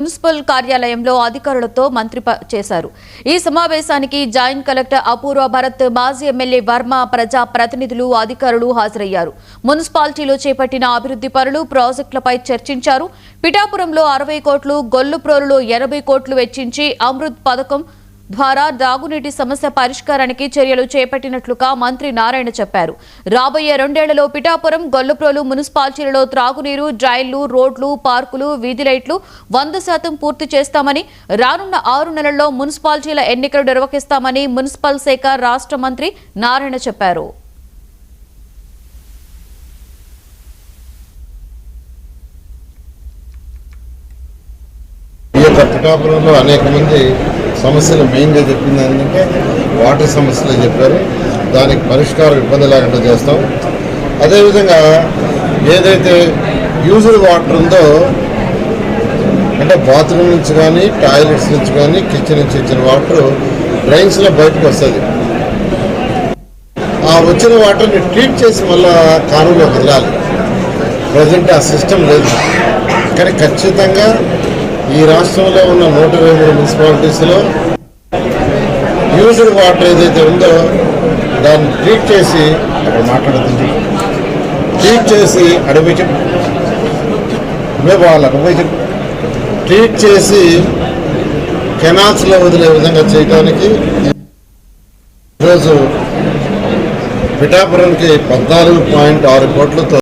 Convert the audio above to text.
Municipal కార్యాలయంలో అధికారులతో మంత్రి చేశారు. ఈ సమావేశానికి జాయింట్ కలెక్టర్ అపూర్వ భరత్, మాజీ ఎమ్మెల్యే వర్మ, ప్రజా ప్రతినిధులు, అధికారులు హాజరయ్యారు. మున్సిపాలిటీలో చేపట్టిన అభివృద్ధి పనులు, ప్రాజెక్టులపై చర్చించారు. పిఠాపురంలో 60 కోట్లు, గొల్లుప్రోలులో 80 కోట్లు వెచ్చించి అమృత్ పథకం ద్వారా తాగునీటి సమస్య పరిష్కారానికి చర్యలు చేపట్టినట్లుగా మంత్రి నారాయణ చెప్పారు. రాబోయే 2 ఏళ్లలో పిఠాపురం, గొల్లప్రోలు మున్సిపాలిటీలలో త్రాగునీరు, డ్రైన్లు, రోడ్లు, పార్కులు, వీధి లైట్లు 100% పూర్తి చేస్తామని, రానున్న 6 నెలల్లో మున్సిపాలిటీల ఎన్నికలు నిర్వహిస్తామని మున్సిపల్ శాఖ రాష్ట్ర మంత్రి నారాయణ చెప్పారు. పిఠాపురంలో అనేక మంది సమస్యలు మెయిన్గా చెప్పింది ఏంటంటే వాటర్ సమస్యలు చెప్పారు. దానికి పరిష్కారం ఇబ్బంది లేకుండా చేస్తాం. అదేవిధంగా ఏదైతే యూజ్డ్ వాటర్ ఉందో అంటే బాత్రూమ్ నుంచి కానీ, టాయిలెట్స్ నుంచి కానీ, కిచెన్ నుంచి ఇచ్చిన వాటర్ డ్రైన్స్లో బయటకు వస్తుంది. ఆ వచ్చిన వాటర్ని ట్రీట్ చేసి మళ్ళా కాలువలో వదలాలి. ప్రజెంట్ ఆ సిస్టమ్ లేదు. కానీ ఖచ్చితంగా ఈ రాష్ట్రంలో ఉన్న 123 మున్సిపాలిటీస్లో యూజ్డ్ వాటర్ ఏదైతే ఉందో దాన్ని ట్రీట్ చేసి అక్కడ మాట్లాడుతుంది. ట్రీట్ చేసి అడవి ట్రీట్ చేసి కెనాల్స్లో వదిలే విధంగా చేయడానికి ఈరోజు పిఠాపురంకి 14.6 కోట్లతో